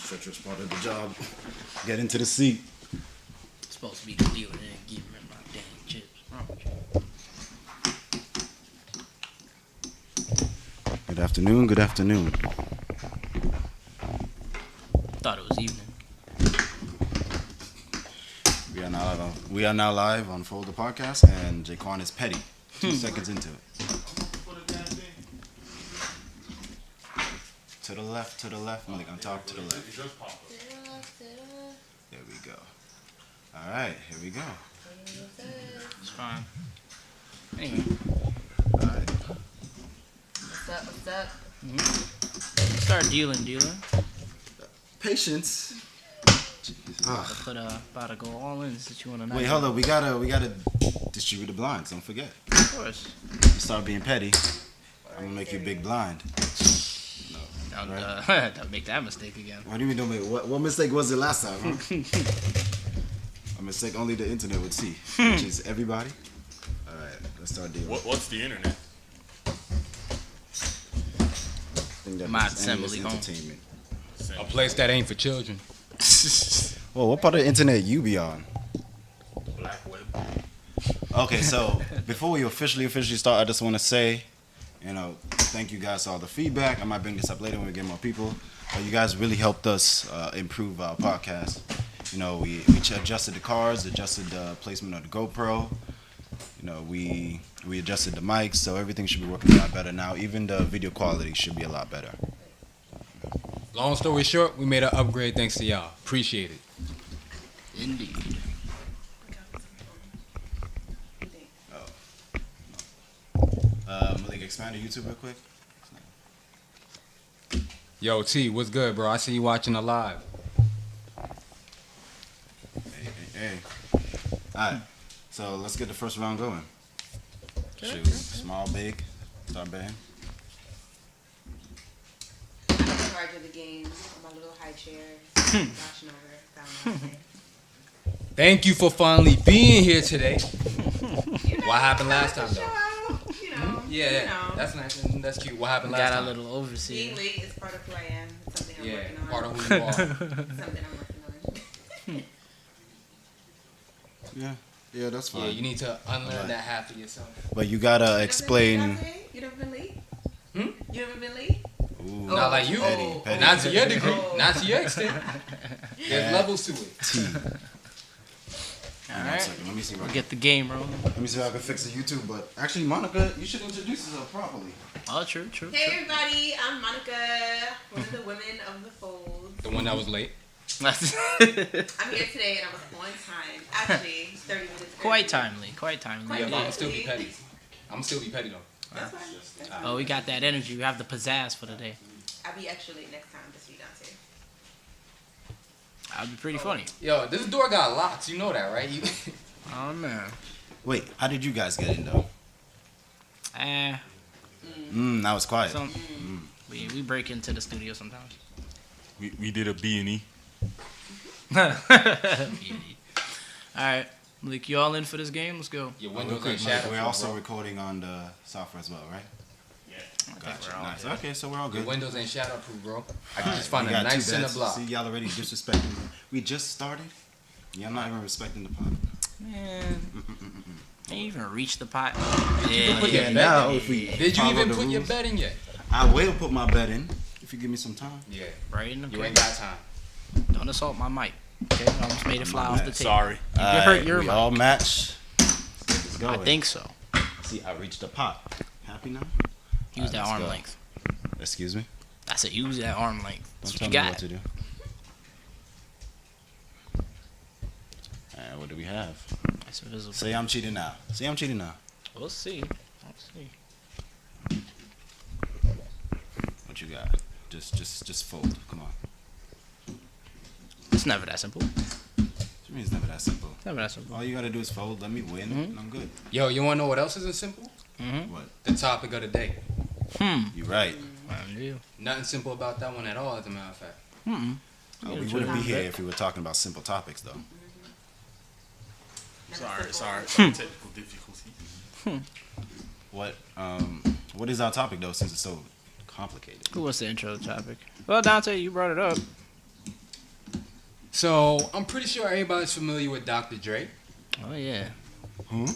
treacherous part of the job. Get into the seat. It's supposed to be the deal and then give me my damn chips. Wrong with you? Good afternoon. Good afternoon. Thought it was evening. We are now live on f.o.l.d, the podcast, and Jaquan is petty. 2 seconds into it. To the left. I'm gonna talk to the left. There we go. All right, here we go. It's fine. Anyway. All right. What's up? Start dealing. Patience. About to go all in since you want to. Wait, hold up. We gotta distribute the blinds. Don't forget. Of course. Start being petty. I'm gonna make you a big blind. Don't make that mistake again. What do you mean don't make? What mistake was it last time? Huh? A mistake only the internet would see, which is everybody. All right, let's start dealing. What's the internet? My assembly home. Entertainment. A place that ain't for children. Well, what part of the internet you be on? Black web. Okay, so before we officially start, I just want to say, thank you guys for all the feedback. I might bring this up later when we get more people. But you guys really helped us improve our podcast. We adjusted the cards, adjusted the placement of the GoPro. We adjusted the mics, so everything should be working a lot better now. Even the video quality should be a lot better. Long story short, we made an upgrade thanks to y'all. Appreciate it. Indeed. Malik, expand to YouTube real quick. Yo, T, what's good, bro? I see you watching the live. Hey. Alright, so let's get the first round going. Okay. Shoot, small, big, start betting. I'm in charge of the game on my little high chair. Watching over. Found my Thank you for finally being here today. What happened last I time, like though? to show out, Yeah, that's nice and that's cute. What happened last Got time? a little overseer. Being late is part of who I am. It's something I'm working on. part of who you are. Something I'm working on. Yeah, that's fine. Yeah, you need to unlearn that half of yourself. But you gotta explain. You never been late? Hmm? You ever been late? Ooh, Not like you. petty. Not to your degree. Oh. Not to your extent. There's levels to it. T. All Hang on a right. second. Let me see if I We'll can, get the game rolling. let me see if I can fix the YouTube. But actually, Monica, you should introduce yourself properly. Oh, true. Hey everybody, I'm Monica, one of the women of the fold. The one that was late. I'm here today and I was on time. Actually, 30 minutes early. Quite timely. Yeah, but I'm still be petty. I'm still be petty though. That's fine. That's fine. Oh, we got that energy. We have the pizzazz for the day. I'll be extra late next time to see Dante. That'd be pretty funny. Yo, this door got locks. You know that, right? Oh man. Wait, how did you guys get in though? That was quiet. We break into the studio sometimes. We did a B&E. All right, Malik, you all in for this game? Let's go. Your Real windows quick, ain't Mike, shadow. we're also recording on the software as well, right? I think Gotcha. we're all Nice. good. Okay, so we're all Your good. windows ain't shadow proof, bro. I can Alright, just find we a got two nice center bets. block. See, y'all already disrespecting. We just started. Yeah, I'm not even respecting the pot. Man, can't even reach the pot. put Yeah, your yeah. bet Now, in? if we Did you follow even the put your rules- bet in yet? I will put my bet in if you give me some time. Yeah. Right in the You ain't got time. Don't assault my mic. Okay, I almost made it fly off the table. Sorry. You can hurt your we mic. all match. Let's go. I think so. See, I reached the pot. Happy now? Use Alright, that let's arm go. length. Excuse me. I said use that arm length. That's Don't what tell you me what got. to do. What do we have? It's invisible. Say I'm cheating now. Say I'm cheating now. We'll see. What you got? Just fold. Come on. It's never that simple. What you mean it's never that simple? Never that simple. All you gotta do is fold. Let me win, and I'm good. Yo, you wanna know what else isn't simple? Mm-hmm. What? The topic of the day. You right. Nothing simple about that one at all, as a matter of fact. Mm-mm. Oh, we wouldn't be here if we were talking about simple topics, though. Sorry. Technical difficulties. What is our topic though? Since it's so complicated. Who wants to intro the topic? Well, Dante, you brought it up. So I'm pretty sure everybody's familiar with Dr. Dre, Oh yeah. who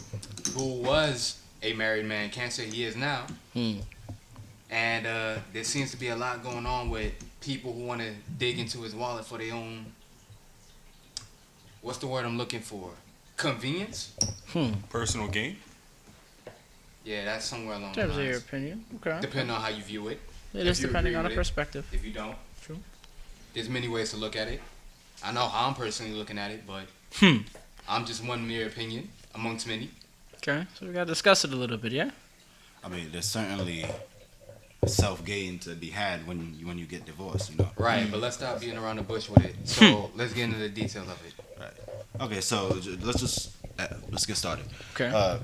was a married man. Can't say he is now. And there seems to be a lot going on with people who want to dig into his wallet for their own. What's the word I'm looking for? Convenience? Personal gain. Yeah, that's somewhere along In the terms of your lines. opinion, okay. Depending on how you view it. It If is you depending agree on the with it. perspective. If you don't, True. there's many ways to look at it. I know how I'm personally looking at it, but I'm just one mere opinion amongst many. Okay, so we gotta discuss it a little bit, yeah. I mean, there's certainly self-gain to be had when you get divorced, you know. Right, but let's stop being around the bush with it. So let's get into the details of it. Right. Okay, so let's get started. Okay.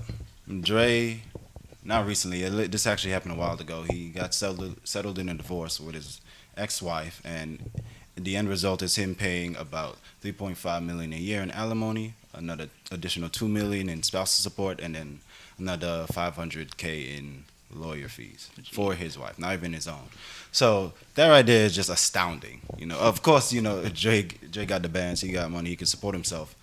Dre, not recently. This actually happened a while ago. He got settled in a divorce with his ex-wife, and the end result is him paying about $3.5 million a year in alimony, another additional $2 million in spousal support, and then another $500K in lawyer fees for his wife, not even his own. So that right there is just astounding. You know, of course, you know, Dre got the bands, he got money, he can support himself.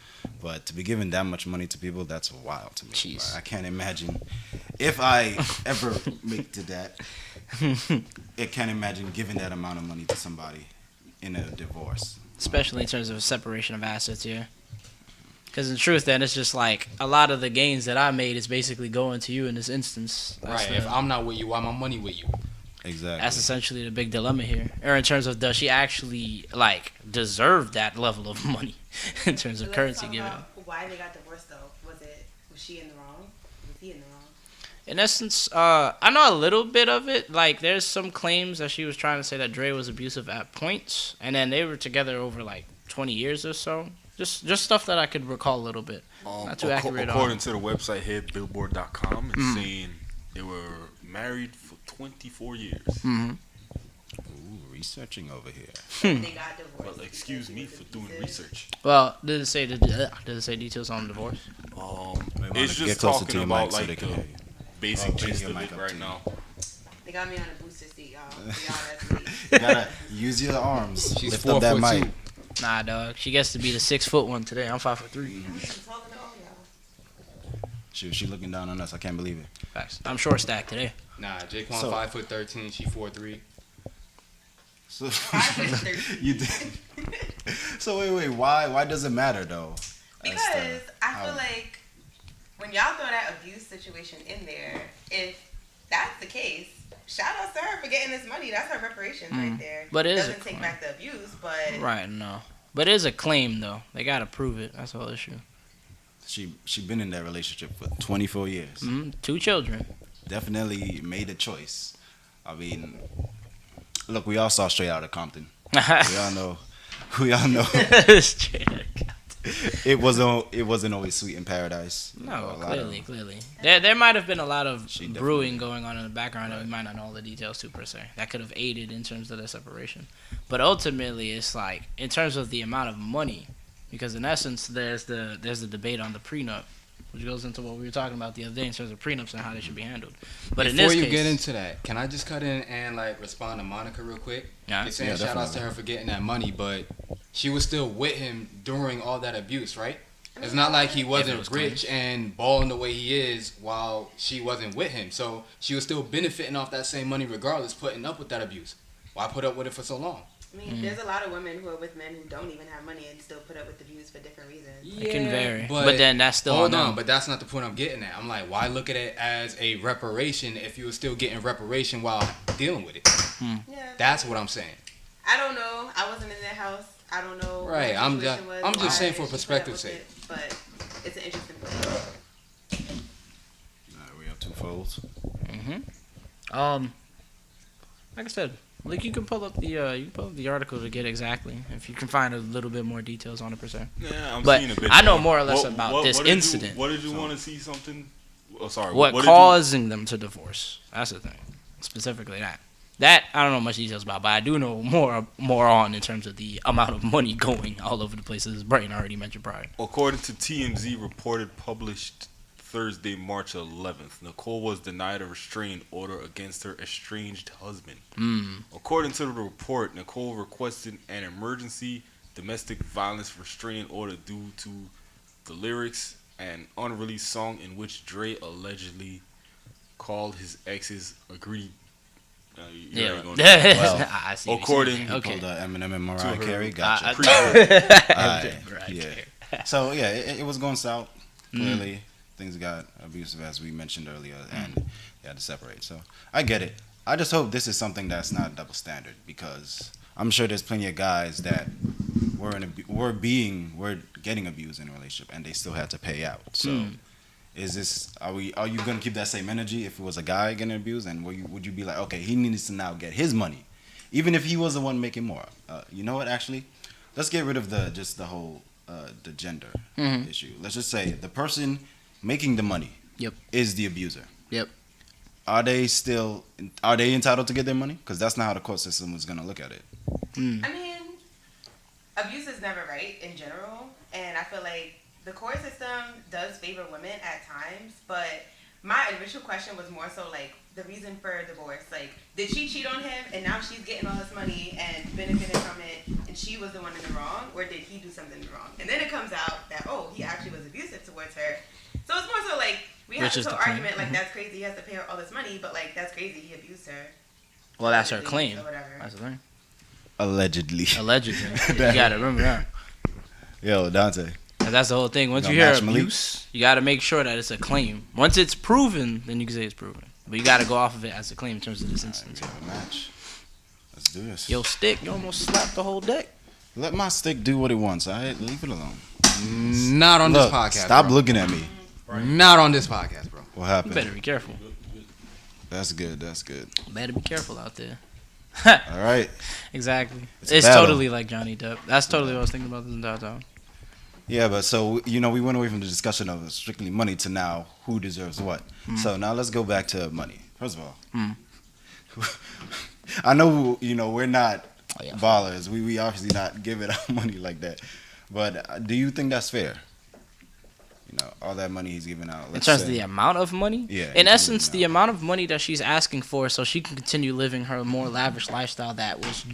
But to be giving that much money to people, that's wild to me. Jeez. I can't imagine if I ever make to that. I can't imagine giving that amount of money to somebody in a divorce. Especially in terms of separation of assets here. Because in truth, then, it's just like a lot of the gains that I made is basically going to you in this instance. Right, if I'm not with you, why my money with you? Exactly. That's essentially the big dilemma here. Or in terms of, does she actually, like, deserve that level of money in terms of So let's currency talk given? about why they got divorced, though. Was she in the wrong? Was he in the wrong? In essence, I know a little bit of it. Like, there's some claims that she was trying to say that Dre was abusive at points. And then they were together over, like, 20 years or so. Just stuff that I could recall a little bit. Not too accurate According on. to the website here, Billboard.com, it's saying they were married for 24 years. Mm-hmm. Ooh, researching over here. They got divorced. Well, excuse me for doing research. Well, did it say details on divorce? It's Get just closer to talking your about mic so like they the can hear you. basic bring gist your of mic it up right to you. now. They got me on a booster seat, y'all. For y'all, that's me. You gotta use your arms. She's Lift up that 4'2". mic. Nah, dog. She gets to be the 6 foot one today. I'm 5'3". I'm talking to all y'all. She looking down on us. I can't believe it. Facts. I'm short stacked today. Nah, Jaquan So- 5'13", she 4'3". So 5'13". you did. So wait. Why does it matter though? As to Because I how- feel like when y'all throw that abuse situation in there, if that's the case, shout out to her for getting this money. That's her reparations right there. But it is a doesn't take crime. back the abuse, but Right, no. But it is a claim, though. They got to prove it. That's the whole issue. She been in that relationship for 24 years. 2 children. Definitely made a choice. I mean, look, we all saw Straight Outta Compton. We all know. It wasn't always sweet in paradise. You know, No, a lot of- clearly. There might have been a lot of She definitely- brewing going on in the background that we might not know all the details to, per se. That could have aided in terms of the separation. But ultimately, it's like, in terms of the amount of money, because in essence, there's the debate on the prenup, which goes into what we were talking about the other day in terms of prenups and how they should be handled. But in Before this you case, get into that, can I just cut in and like respond to Monica real quick? Yeah. You're saying Yeah, shout outs to definitely. her for getting that money, but she was still with him during all that abuse, right? I mean, It's not like he wasn't was rich and balling the way he is while she wasn't with him. So she was still benefiting off that same money regardless, putting up with that abuse. Why put up with it for so long? I mean, there's a lot of women who are with men who don't even have money and still put up with abuse for different reasons. it can vary. But then that's still hold on on, them. but that's not the point I'm getting at. I'm like, why look at it as a reparation if you were still getting reparation while dealing with it? Yeah. That's what I'm saying. I don't know. I wasn't in their house. I don't know. what Right, the I'm situation just- was, I'm just why saying for she put up perspective's with sake. it, But it's an interesting point. We have 2 folds. Like I said, like you can pull up the article to get exactly if you can find a little bit more details on it per se. Yeah, I'm But seeing a bit. I know more or less about this what did you- incident. what did you want to see something? Oh, sorry. What did causing them to divorce? That's the thing, specifically that. That I don't know much details about, but I do know more on in terms of the amount of money going all over the places Brian already mentioned prior. According to TMZ, published Thursday, March 11th, Nicole was denied a restraining order against her estranged husband. According to the report, Nicole requested an emergency domestic violence restraining order due to the lyrics and unreleased song in which Dre allegedly called his exes a greedy. Yeah. Well, I see. according- Okay. Pulled Eminem and Mariah To her- Carey. Gotcha. Right. Yeah. So yeah, it was going south. Clearly, things got abusive as we mentioned earlier, and they had to separate. So I get it. I just hope this is something that's not double standard, because I'm sure there's plenty of guys that were getting abused in a relationship and they still had to pay out. So are you gonna keep that same energy if it was a guy getting abused, and would you be like, okay, he needs to now get his money, even if he was the one making more? You know what? Actually, let's get rid of the whole the gender issue. Let's just say the person making the money is the abuser. Yep. Are they entitled to get their money? Because that's not how the court system is gonna look at it. I mean, abuse is never right in general, and I feel like the court system does favor women at times, but my initial question was more so like the reason for divorce. Like, did she cheat on him and now she's getting all this money and benefiting from it, and she was the one in the wrong, or did he do something wrong? And then it comes out that, oh, he actually was abusive towards her. So it's more so like we have this whole argument like that's crazy, he has to pay her all this money, but like that's crazy, he abused her. Well, that's her claim. Or whatever. That's the thing. Allegedly. You gotta remember that. Yo, Dante. And that's the whole thing. Once you hear abuse, you gotta make sure that it's a claim. Once it's proven, then you can say it's proven. But you gotta go off of it as a claim in terms of this instance. We have a match. Let's do this. Yo, stick, you almost slapped the whole deck. Let my stick do what it wants. All right, leave it alone. Not on Look, this podcast. stop bro. looking at me. Not on this podcast, bro. What You happened? better be careful. That's good. That's good. Better be careful out there. All right. Exactly. It's a It's battle. totally like Johnny Depp. That's totally what I was thinking about this entire time. Yeah, but so we went away from the discussion of strictly money to now who deserves what. So now let's go back to money. First of all, I know we're not ballers. We obviously not giving out money like that. But do you think that's fair? All that money he's giving out. In terms of the amount of money? Yeah. In essence, the amount of money that she's asking for so she can continue living her more lavish lifestyle that was,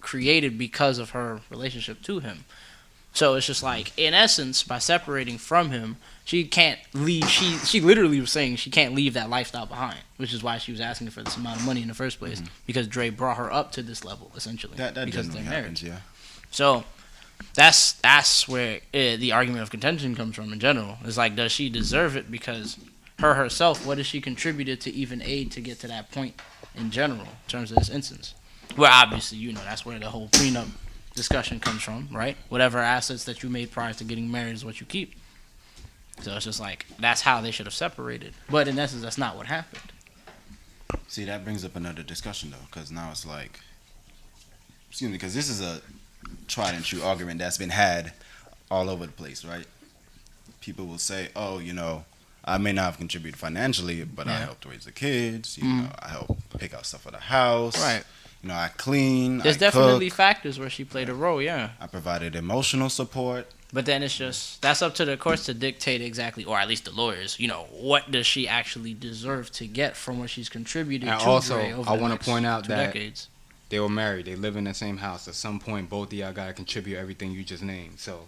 created because of her relationship to him. So it's just like, in essence, by separating from him, she can't leave. She literally was saying she can't leave that lifestyle behind, which is why she was asking for this amount of money in the first place, because Dre brought her up to this level, essentially. That because generally they're married. happens, yeah. So that's where the argument of contention comes from in general. It's like, does she deserve it because herself, what has she contributed to even aid to get to that point in general, in terms of this instance? Well, obviously, that's where the whole prenup discussion comes from, right? Whatever assets that you made prior to getting married is what you keep. So it's just like, that's how they should have separated. But in essence, that's not what happened. See, that brings up another discussion, though, because now it's like, because this is a tried and true argument that's been had all over the place, right? People will say, oh, I may not have contributed financially, but I helped raise the kids, I helped pick out stuff for the house. Right. I clean, There's I definitely cook, factors where she played a role, yeah. I provided emotional support. But then it's just, that's up to the courts to dictate exactly, or at least the lawyers, what does she actually deserve to get from what she's contributed And to also, Dre over I the want next to point out 2 that decades. they were married. They live in the same house. At some point, both of y'all got to contribute everything you just named. So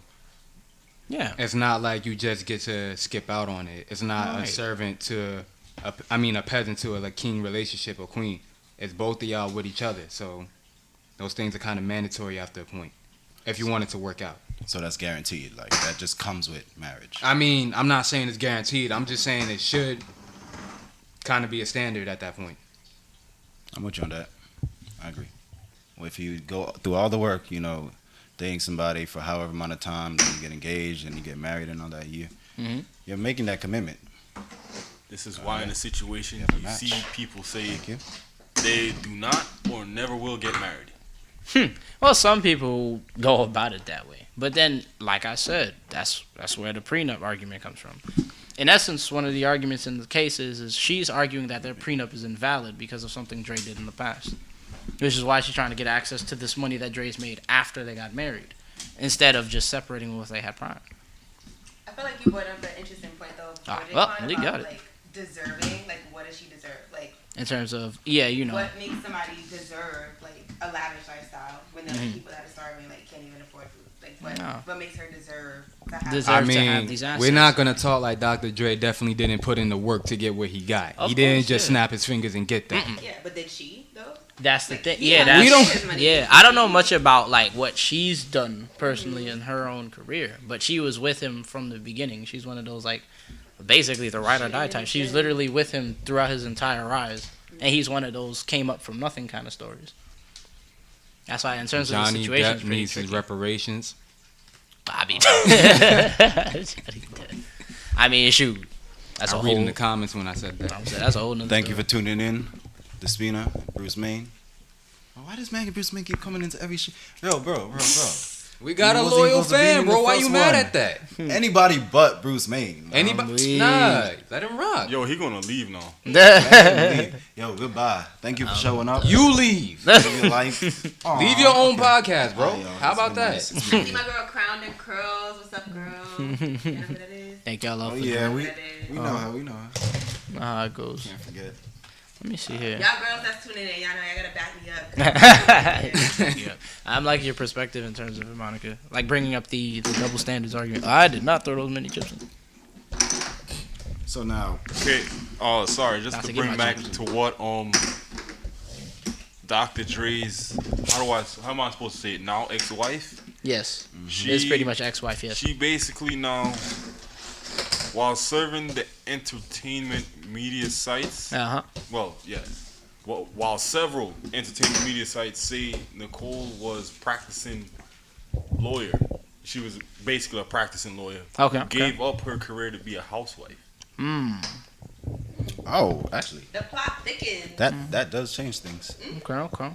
Yeah. it's not like you just get to skip out on it. It's not Right. a servant to, a peasant to a king relationship or queen. It's both of y'all with each other. So those things are kind of mandatory after a point, if you want it to work out. So that's guaranteed. Like, that just comes with marriage. I'm not saying it's guaranteed. I'm just saying it should kind of be a standard at that point. I'm with you on that. I agree. Well, if you go through all the work, dating somebody for however amount of time, then you get engaged and you get married and all that, you're making that commitment. This is why in a situation You have a you match. see people say Thank you. they do not or never will get married. Well, some people go about it that way. But then, like I said, that's where the prenup argument comes from. In essence, one of the arguments in the case is she's arguing that their prenup is invalid because of something Dre did in the past. Which is why she's trying to get access to this money that Dre's made after they got married, instead of just separating what they had prior. I feel like you brought up an interesting point though. Lee got it. Like deserving, like what does she deserve? Like In terms of, what makes somebody deserve like a lavish lifestyle when there are people that are starving, like can't even afford food. Like what makes her deserve to have? To have these assets. We're not gonna talk like Dr. Dre definitely didn't put in the work to get what he got. He didn't just snap his fingers and get that. Yeah, but did she though? That's the thing. We don't. Yeah, I don't know much about like what she's done personally in her own career, but she was with him from the beginning. She's one of those like, basically the ride or die type. She was literally with him throughout his entire rise, and he's one of those came up from nothing kind of stories. That's why in terms of the situation, Johnny Depp needs his reparations. Bobby. I mean, shoot. That's I read in the comments when I said that. That's a whole nother Thank you for tuning in. Despina, Bruce Maine. Oh, why does Bruce Maine keep coming into every shit? Yo, bro. We got a He wasn't loyal supposed to be fan, in the bro. Why you first mad one. at that? Anybody but Bruce Maine. Anybody? Nah, let him rock. Yo, he gonna leave now. Yo, goodbye. Thank you for showing up. You leave. Live your life. Leave your own podcast, bro. Oh, yo, How about that? nice. See my girl Crowned and Curls. What's up, girl? You know who that is? Thank y'all love Oh for yeah, that. we know how we know. How it goes. Can't forget. Let me see here. Y'all girls that's tuning in, y'all know y'all gotta back me up. Yeah. I'm like your perspective in terms of it, Monica. Like bringing up the double standards argument. I did not throw those many chips in. So now, Okay. Sorry. Just Not to to get bring my back chips. to what Dr. Dre's how am I supposed to say it now? Ex-wife. Yes. She It's pretty much ex-wife, yes. She basically now, while serving the entertainment media sites, Uh-huh. while several entertainment media sites say Nicole was practicing lawyer, she was basically a practicing lawyer. Okay. Gave up her career to be a housewife. oh, actually, The plot thickens. that does change things. Okay.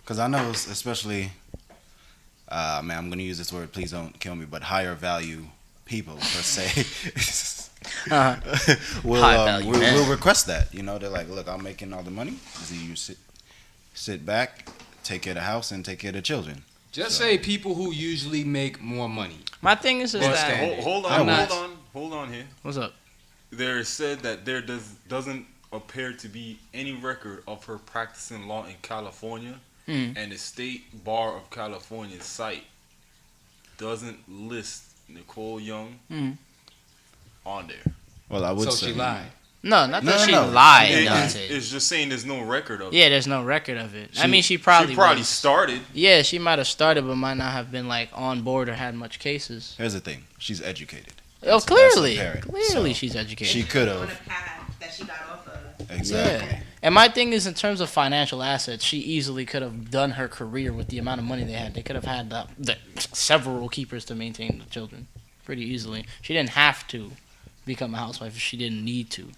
Cause I know, especially, man, I'm gonna use this word. Please don't kill me. But higher value people, per se, will High value men. will request that. You know, they're like, look, I'm making all the money. So you sit back, take care of the house, and take care of the children. Just say people who usually make more money. My thing is Well, that... stand- Hold I'm not- on here. What's up? There is said that there doesn't appear to be any record of her practicing law in California, and the State Bar of California's site doesn't list Nicole Young on there. Well, I would So say she lied. No, not that she No. lied. It's just saying there's no record of it. Yeah, there's no record of it. I mean, she probably was. started. Yeah, she might have started, but might not have been like on board or had much cases. Here's the thing: she's educated. Oh, That's clearly, apparent. clearly So, she's educated. She could On a have path that she got off of. exactly. Yeah. And my thing is, in terms of financial assets, she easily could have done her career with the amount of money they had. They could have had the several keepers to maintain the children pretty easily. She didn't have to become a housewife if she didn't need to.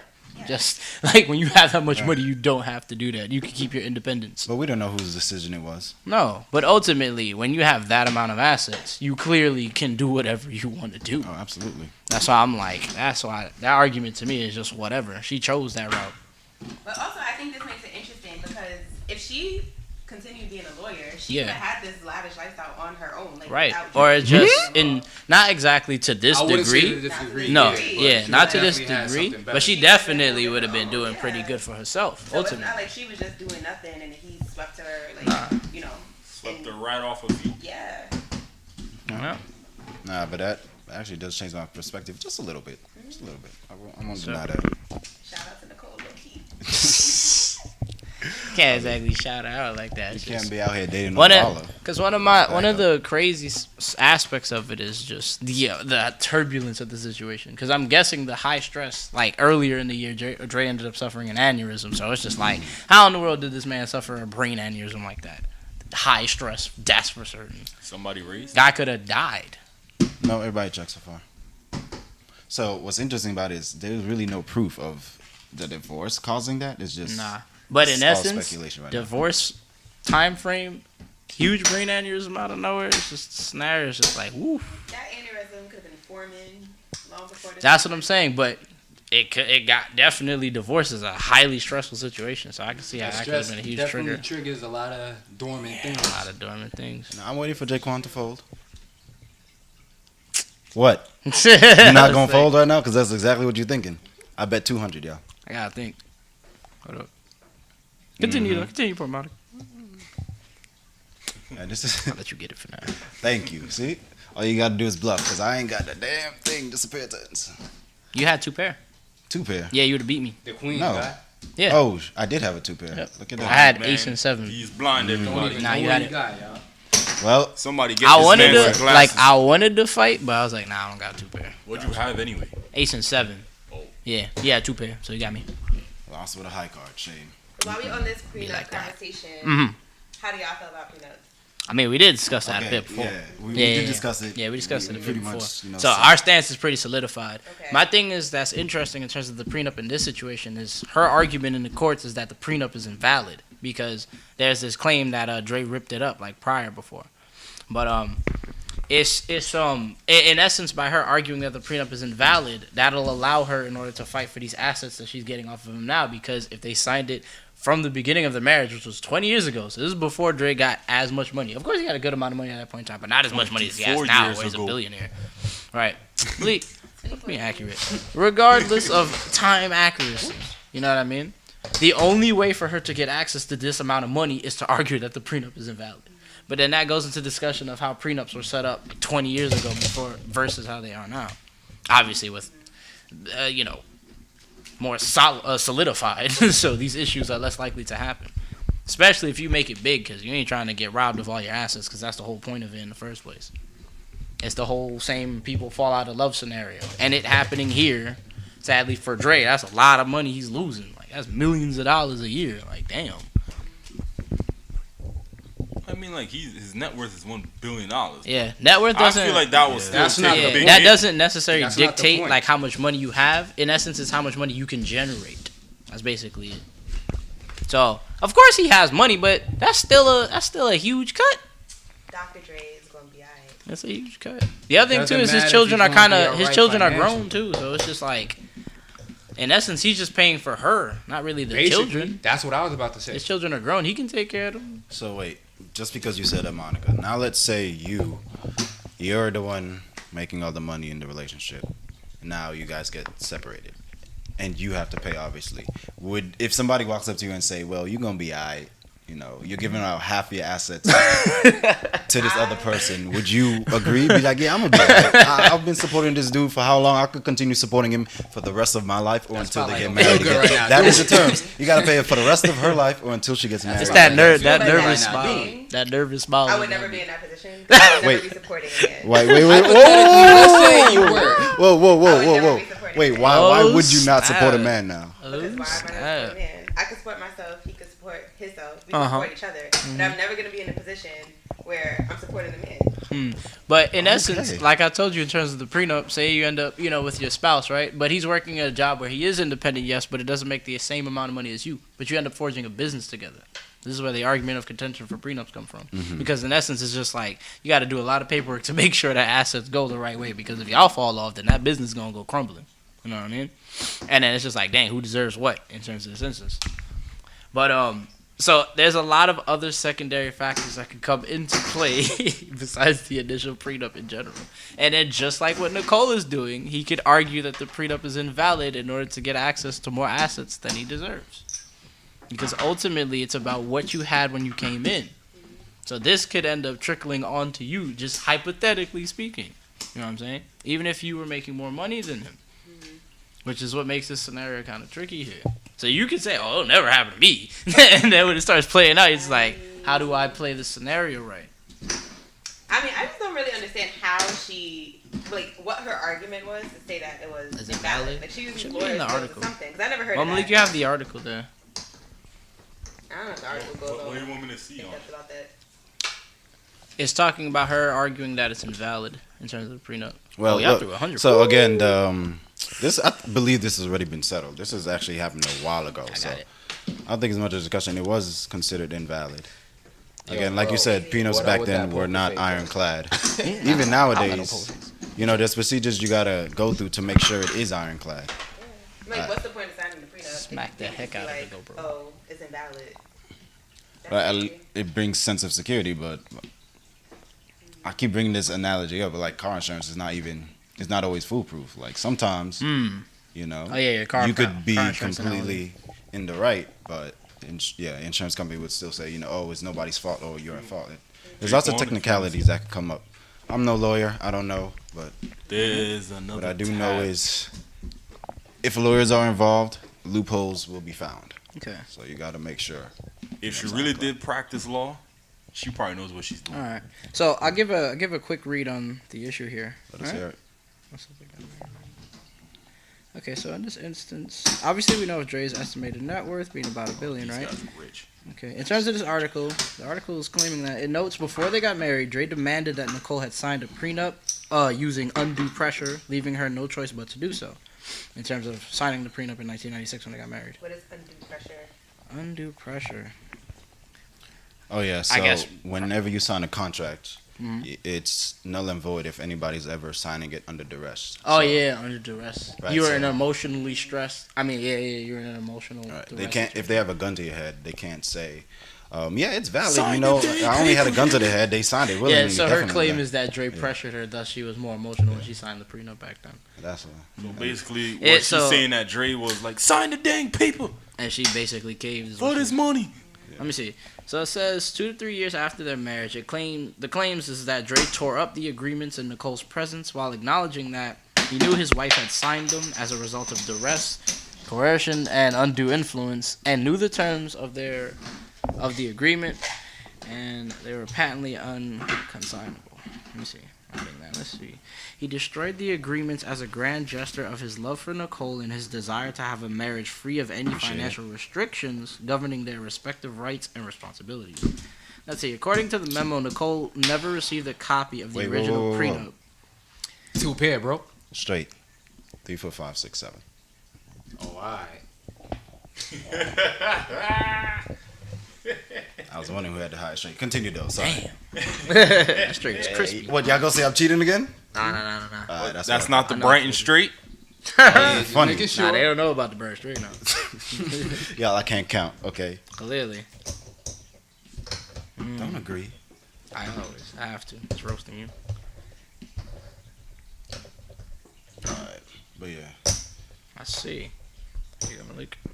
Just like when you have that much money, you don't have to do that. You can keep your independence. But we don't know whose decision it was. No, but ultimately, when you have that amount of assets, you clearly can do whatever you want to do. Oh, absolutely. That's why I'm like, that's why that argument to me is just whatever. She chose that route. But also, I think this makes it interesting because if she continued being a lawyer, she Yeah. could have had this lavish lifestyle on her own. Like, Right. without Or just just in, not exactly to this I wouldn't say degree. to this degree. No, But yeah, she not to this definitely had degree, something better. but she definitely would have been doing pretty good for herself, So it's ultimately. not like she was just doing nothing and he swept her, like, Nah. you know. Swept and- her right off her feet. Yeah. Yeah. Nah, but that actually does change my perspective just a little bit. Just a little bit. I won't So- deny that. Shout out to Nicole Low-Key. Can't exactly shout her out like that. You It's can't just- be out here dating no One baller. of, cause one of the crazy aspects of it is just the turbulence of the situation. Cause I'm guessing the high stress, like earlier in the year, Dre ended up suffering an aneurysm. So it's just like, how in the world did this man suffer a brain aneurysm like that? High stress, that's for certain. Somebody raised. Guy could have died. No, everybody checks so far. So what's interesting about it is there's really no proof of the divorce causing that. It's just Nah, but in it's all essence, speculation right now. divorce time frame, huge brain aneurysm out of nowhere. It's just snare. It's just like, woo. That aneurysm could have been forming long before this. That's what I'm saying. But it got definitely divorce is a highly stressful situation. So I can see how that could have been a huge definitely trigger. triggers a lot of dormant things. A lot of dormant things. Now, I'm waiting for Jaquan to fold. What? You're not gonna fold right now because that's exactly what you're thinking. I bet 200, y'all. I gotta think. Hold up. Continue, though. Continue, poor Monica. And this is. I'll let you get it for now. Thank you. See, all you gotta do is bluff, cause I ain't got the damn thing. Just pay attention. You had 2 pair. 2 pair. Yeah, you would have beat me. The queen No. guy. Yeah. Oh, I did have a 2 pair. Yep. Look at I that. had Man, ace and 7. He's blind, Don't everybody. even Nah, know you what had he it. got, y'all. Well, Somebody get I this wanted man some to glasses. I wanted to fight, but I was like, nah, I don't got 2 pair. What'd you have anyway? Ace and 7. Oh. Yeah, he had 2 pair, so he got me. lost with a high card. Shame. While we on this Be prenup like that. conversation, Mhm. how do y'all feel about prenups? I mean, we did discuss that a Okay, bit before. yeah, we Yeah, did yeah, discuss it. Yeah, we discussed it a bit pretty before. much. You know, So our stance is pretty solidified. Okay. My thing is that's interesting in terms of the prenup in this situation is her argument in the courts is that the prenup is invalid because there's this claim that Dre ripped it up like prior before, but it's in essence by her arguing that the prenup is invalid, that'll allow her in order to fight for these assets that she's getting off of him now because if they signed it from the beginning of the marriage, which was 20 years ago, so this is before Dre got as much money. Of course, he had a good amount of money at that point in time, but not as much money as he has 24 now, years where he's a ago. billionaire. Right. Bleak. Be accurate. Regardless of time accuracy. You know what I mean? The only way for her to get access to this amount of money is to argue that the prenup is invalid. But then that goes into discussion of how prenups were set up 20 years ago before versus how they are now. Obviously with, more solidified. So these issues are less likely to happen. Especially if you make it big because you ain't trying to get robbed of all your assets because that's the whole point of it in the first place. It's the whole same people fall out of love scenario. And it happening here, sadly for Dre, that's a lot of money he's losing. Like, that's millions of dollars a year. Like, damn. I mean, like his net worth is $1 billion. Yeah, net worth I doesn't. feel like that was still That's not taking the a big that hit. doesn't necessarily That's not the dictate point. like how much money you have. In essence, it's how much money you can generate. That's basically it. So, of course, he has money, but that's still a huge cut. Dr. Dre is gonna be alright. That's a huge cut. The other thing Doesn't too is matter his if children he's are gonna be kind of his alright children are financially. grown too. So it's just like, in essence, he's just paying for her, not really the Basically, children. that's what I was about to say. His children are grown. He can take care of them. So wait, just because you said that, Monica. Now let's say you're the one making all the money in the relationship. Now you guys get separated, and you have to pay. Obviously, if somebody walks up to you and say, "Well, you're gonna be alright," you're giving out half your assets to this other person, would you agree? Be like, yeah, I'm gonna be alright. I've been supporting this dude for how long? I could continue supporting him for the rest of my life or until they get married again. right now. That is the terms. You gotta pay it for the rest of her life or until she gets married. It's that Right. that But nervous right now, smile. being- That nervous smile. I would never be in that position. I would Wait. never be supporting again. Wait, Let's say you were. whoa. Wait, why Oh, would you not support a snap. man now? Because why am I not Snap. supporting a man? I could support myself. He could support himself. We can Uh-huh. support each other. But I'm never gonna be in a position where I'm supporting the man. But in essence, Okay. like I told you in terms of the prenup, say you end up, with your spouse, right? But he's working at a job where he is independent, yes, but it doesn't make the same amount of money as you. But you end up forging a business together. This is where the argument of contention for prenups come from. Because in essence, it's just like, you got to do a lot of paperwork to make sure that assets go the right way. Because if y'all fall off, then that business is going to go crumbling. You know what I mean? And then it's just like, dang, who deserves what in terms of this instance? But, so there's a lot of other secondary factors that could come into play besides the initial prenup in general. And then just like what Nicole is doing, he could argue that the prenup is invalid in order to get access to more assets than he deserves. Because ultimately it's about what you had when you came in. So this could end up trickling onto you, just hypothetically speaking. You know what I'm saying? Even if you were making more money than him. Which is what makes this scenario kind of tricky here. So you could say, oh, it'll never happen to me. And then when it starts playing out, it's like, how do I play the scenario right? I mean, I just don't really understand how she, what her argument was to say that it was Is it invalid. valid? Like, she was Should be lawyers in the or article. something. Because I never heard Well, of Malik, that. you have the article there. I don't know if the article goes What on. do you want me to see on? That's about that. It's talking about her arguing that it's invalid in terms of the prenup. Well, y'all look, threw 100. so again, this I believe this has already been settled. This has actually happened a while ago. I So got it. I don't think it's much of a discussion. It was considered invalid. Yo, Again, like bro, you said, prenups what back would then that were poker not face ironclad. Even I don't got no nowadays, postings. there's procedures you gotta go through to make sure it is ironclad. Like, what's the point of signing the prenup? Smack if the you can heck be out of like, it, though, bro. Oh, it's invalid. That's But crazy. it brings sense of security. But I keep bringing this analogy up, but like car insurance is not always foolproof. Like sometimes, Oh, yeah, car you could be car insurance completely in the right, but insurance company would still say, it's nobody's fault or you're at fault. There's lots of technicalities that could come up. I'm no lawyer. I don't know, but There's another. what I do know is if lawyers are involved, loopholes will be found. Okay. So you got to make sure. if she really did practice law, she probably knows what she's doing. All right. So I'll give a quick read on the issue here. Let us All right? hear it. Okay, so in this instance, obviously we know Dre's estimated net worth being about $1 billion, These right? guys are rich. Okay. In terms of this article, the article is claiming that it notes before they got married, Dre demanded that Nicole had signed a prenup using undue pressure, leaving her no choice but to do so. In terms of signing the prenup in 1996 when they got married. What is undue pressure? Undue pressure. Oh yeah. So I guess- whenever you sign a contract, Mhm. it's null and void if anybody's ever signing it under duress. Oh So, yeah, under duress. Right, You were so- in emotionally stressed. I mean, yeah, you're in an emotional. Right. duress They can't situation. if they have a gun to your head. They can't say, yeah, it's valid. Sign You know, the damn I only had a gun to their head. They signed it willingly. Yeah, so her definitely. claim is that Dre pressured her, thus she was more emotional when she signed the prenup back then. That's what. So basically, It- she's so- saying that Dre was like, sign the dang paper And she basically caved. is for what she- this money. Let me see. So it says 2 to 3 years after their marriage, the claims is that Dre tore up the agreements in Nicole's presence while acknowledging that he knew his wife had signed them as a result of duress, coercion, and undue influence, and knew the terms of the agreement, and they were patently unconsignable. Let me see. Let's see. He destroyed the agreements as a grand gesture of his love for Nicole and his desire to have a marriage free of any financial restrictions governing their respective rights and responsibilities. Let's see. According to the memo, Nicole never received a copy of the Wait, original whoa. prenup. 2 pair, bro. Straight. 3, 4, 5, 6, 7. Oh, alright. I was wondering who had the highest straight. Continue though. Sorry. That straight is crispy. What y'all gonna say? I'm cheating again? Nah. All right, That's what not the I know. Brighton Straight. funny. Making Nah, sure. they don't know about the bird straight now. Y'all, I can't count. Okay. Clearly. Don't agree. I have to. It's roasting you. All right. But yeah. I see. Here, Malik. All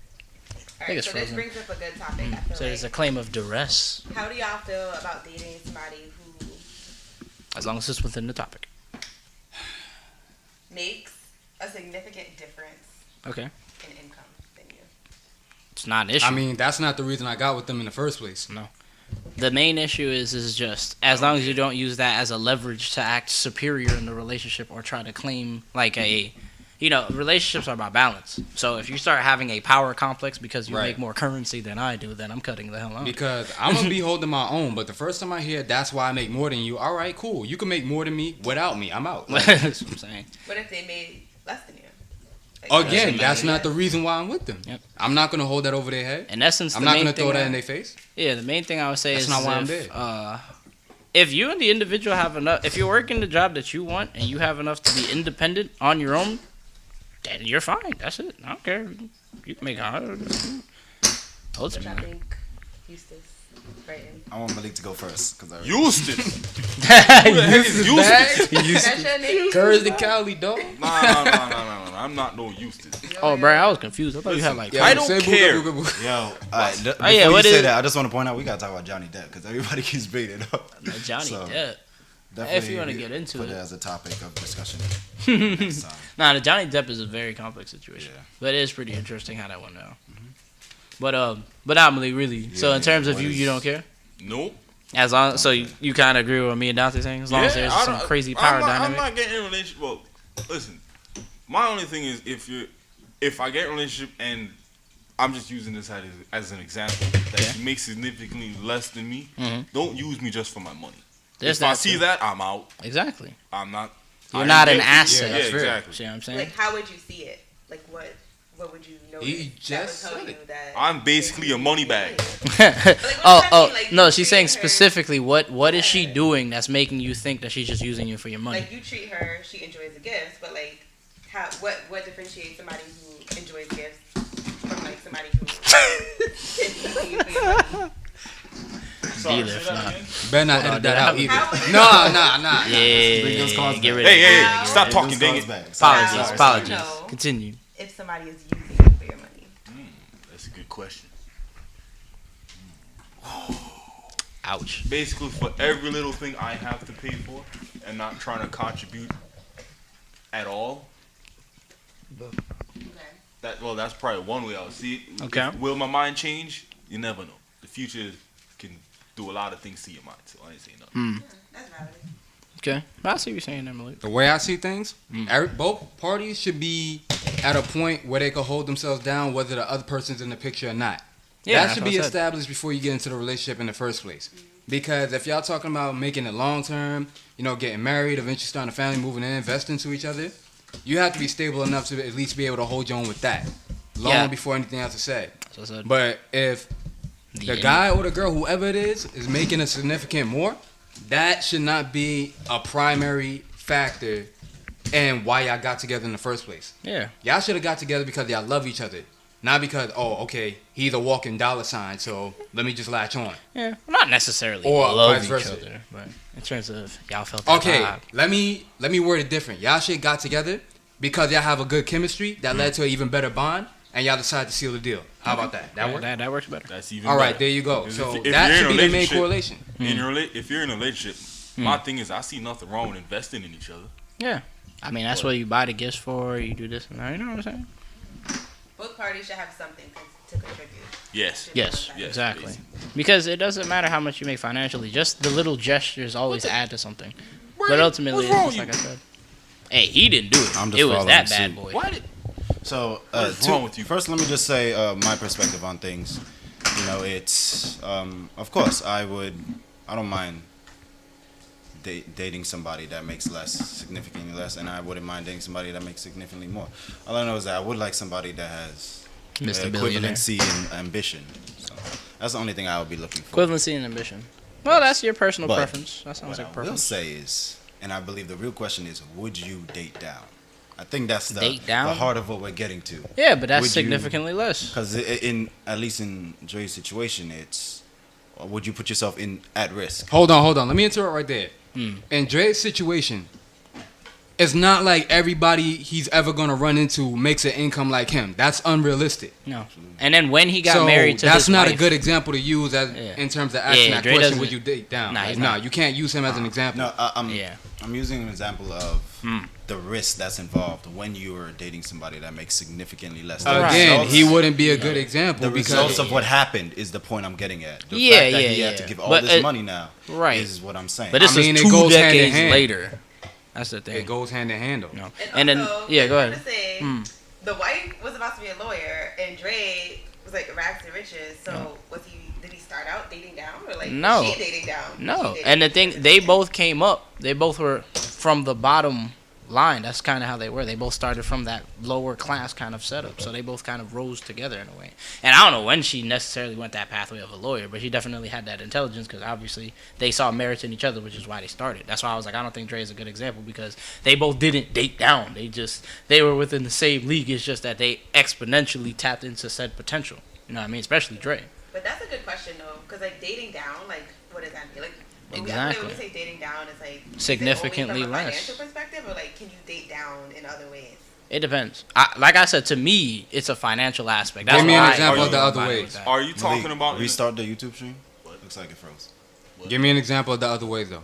think right, it's so this frozen. brings up a good topic. I feel So there's a like. claim of duress, How do y'all feel about dating somebody who as long as it's within the topic. makes a significant difference Okay. in income than you? It's not an issue. I mean, that's not the reason I got with them in the first place. The main issue is just as long as you don't use that as a leverage to act superior in the relationship or try to claim like relationships are about balance. So if you start having a power complex because you Right. make more currency than I do, then I'm cutting the hell out. Because I'm going to be holding my own, but the first time I hear that's why I make more than you, all right, cool. You can make more than me without me. I'm out. Like, That's what I'm saying. What if they made less than you? again, that's not the reason why I'm with them. Yep. I'm not going to hold that over their head. In essence, I'm the not main going to thing throw that I- in their face. Yeah, the main thing I would say That's is not why I'm if you and the individual have enough, if you're working the job that you want and you have enough to be independent on your own, then you're fine. That's it. I don't care. You can make Which I ultimately. think Eustace, Brighton. I want Malik to go first because Houston. Who the heck is Houston? That's your name? Courage to Cali, dog. Nah. I'm not no Houston. Oh, bro, I was confused. I thought you had like. I don't care. Yo, all right. Before yeah, you what say is- that, I just want to point out we gotta talk about Johnny Depp because everybody keeps bringing it up. Johnny So, Depp. Definitely If you wanna get into put it. it as a topic of discussion next time. Nah, the Johnny Depp is a very complex situation, Yeah. but it is pretty interesting how that went down. But Amelie, really. So Yeah, in terms of what you, is- you don't care. Nope. As long, so you kind of agree with me and Dante saying, as long as there's some crazy power dynamic. I'm not getting in a relationship. Well, listen. My only thing is if I get in a relationship and I'm just using this as an example that you make significantly less than me, don't use me just for my money. There's If I that see too. that, I'm out. Exactly. I'm not. You're I not ain't an getting- asset. Yeah, That's fair. exactly. See what I'm saying? Like, how would you see it? Like, what would you notice? He just that would tell said you it. that I'm basically a money bag. No, she's saying treat her- specifically what is she doing that's making you think that she's just using you for your money? Like, you treat her, she enjoys the gifts, but like, what differentiates somebody who enjoys gifts from like somebody who is using you for your money? Be there for that. Better not edit that out How either. would you- Nah. Yeah, those cards get back. rid of Hey, it. hey, stop Hey, talking, those dang calls it. back. Apologies, How would apologies. you know Continue. if somebody is using you for your money? That's a good question. Ouch. Basically, for every little thing I have to pay for and not trying to contribute at all. Okay. That's probably one way I'll see it. Okay. Will my mind change? You never know. The future can do a lot of things to your mind, so I ain't saying nothing. That's valid. Okay. I see what you're saying, Emily. The way I see things, both parties should be at a point where they can hold themselves down, whether the other person's in the picture or not. Yeah, that should be established before you get into the relationship in the first place. Because if y'all talking about making it long term, getting married, eventually starting a family, moving in, investing into each other, you have to be stable enough to at least be able to hold your own with that, long before anything else is said. But if the guy or the girl, whoever it is making a significant more, that should not be a primary factor in why y'all got together in the first place. Yeah. Y'all should have got together because y'all love each other. Not because, he's a walking dollar sign, so let me just latch on. Yeah. Not necessarily or love vice each versa. other, but in terms of y'all felt that vibe. let me word it different. Y'all shit got together because y'all have a good chemistry that led to an even better bond, and y'all decided to seal the deal. How about that? That works? That works better. That's even All right, better. there you go. Because So if that you're in should a be the main relationship- correlation. If you're in a relationship, my thing is I see nothing wrong with investing in each other. Yeah. I mean, that's what you buy the gifts for. You do this and that. You know what I'm saying? Both parties should have something to contribute. Yes. Yes, Yes, exactly. basically. Because it doesn't matter how much you make financially. Just the little gestures always add to something. Right. But ultimately, What's wrong it's with like I said. Hey, he didn't do it. I'm just It was following that suit. bad boy. Why did? So, What is wrong with you? First, let me just say my perspective on things. It's of course I don't mind dating somebody that makes significantly less, and I wouldn't mind dating somebody that makes significantly more. All I know is that I would like somebody that has Mr. Billionaire. equivalency and ambition. So that's the only thing I would be looking for. Equivalency and ambition. Well, that's your personal But preference. That sounds What like I will preference. say is, and I believe the real question is, would you date down? I think that's Date the down? heart of what we're getting to. Yeah, but that's Would you- significantly less. Because at least in Dre's situation, it's would you put yourself at risk? Hold on. Let me interrupt right there. Hmm. In Dre's situation, it's not like everybody he's ever gonna run into makes an income like him. That's unrealistic. No. And then when he got so married to that's his not wife, a good example to use as in terms of asking Yeah, that Dre question. doesn't- Would you date down? Nah, he's No, not. you can't use him as an example. No, Yeah. I'm using an example of the risk that's involved when you are dating somebody that makes significantly less. The Again, results- he wouldn't be a good example The because results of what happened is the point I'm getting at. The Yeah, fact that yeah, he yeah. had to give all But, this money now right. is what I'm saying. But this I mean, is it 2 goes hand in decades hand. later. That's the thing. it goes hand in hand though. No. And And also, then, yeah, go I ahead. want to say, Hmm. the wife was about to be a lawyer, and Dre was like rags to riches. So did he start out dating down, or like No. was she dating down? No. She dating And the down? thing, they both came up. They both were from the bottom line. That's kind of how they were. They both started from that lower class kind of setup. So they both kind of rose together in a way. And I don't know when she necessarily went that pathway of a lawyer, but she definitely had that intelligence because obviously they saw merit in each other, which is why they started. That's why I was like, I don't think Dre is a good example because they both didn't date down. They were within the same league. It's just that they exponentially tapped into said potential. You know what I mean? Especially Dre. But that's a good question though, because like dating down, like what does that mean? Like Exactly. when we say dating down, it's like Significantly is it only from a less. financial perspective, or like can you date down in other ways? It depends. Like I said, to me, it's a financial aspect. Give me an why I example go of the about other it ways. with that. Are you talking Malik, about restart the YouTube stream? Looks like it froze. Give me an example of the other ways though.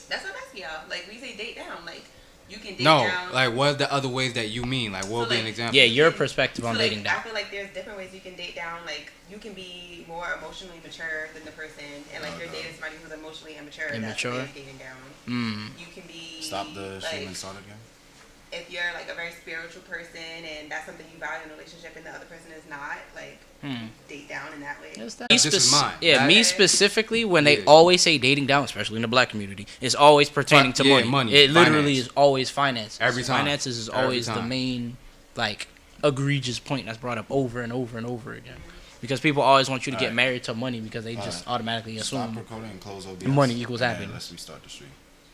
That's what I'm asking y'all. Like we say date down, like you can date No, down. like what are the other ways that you mean? Like what would So, be an like, example? Yeah, your perspective on So, like, dating I down. feel like there's different ways you can date down. Like you can be more emotionally mature than the person, and like you're dating somebody who's emotionally immature. Immature? That's the way of dating down. You can be Stop the stream like, and start again. if you're like a very spiritual person and that's something you value in a relationship, and the other person is not, like date down in that way. Is that- This is mine. Yeah, me Okay. specifically, when they Yeah. always say dating down, especially in the black community, it's always pertaining to Yeah, money. money, It literally finance. is always finance. Every time. Finances is Every always the time. main, like, egregious point that's brought up over and over and over again. Because people always want you to get Alright. married to money because they just automatically Stop assume recording and close OBS. money equals And happiness. Let's restart the stream.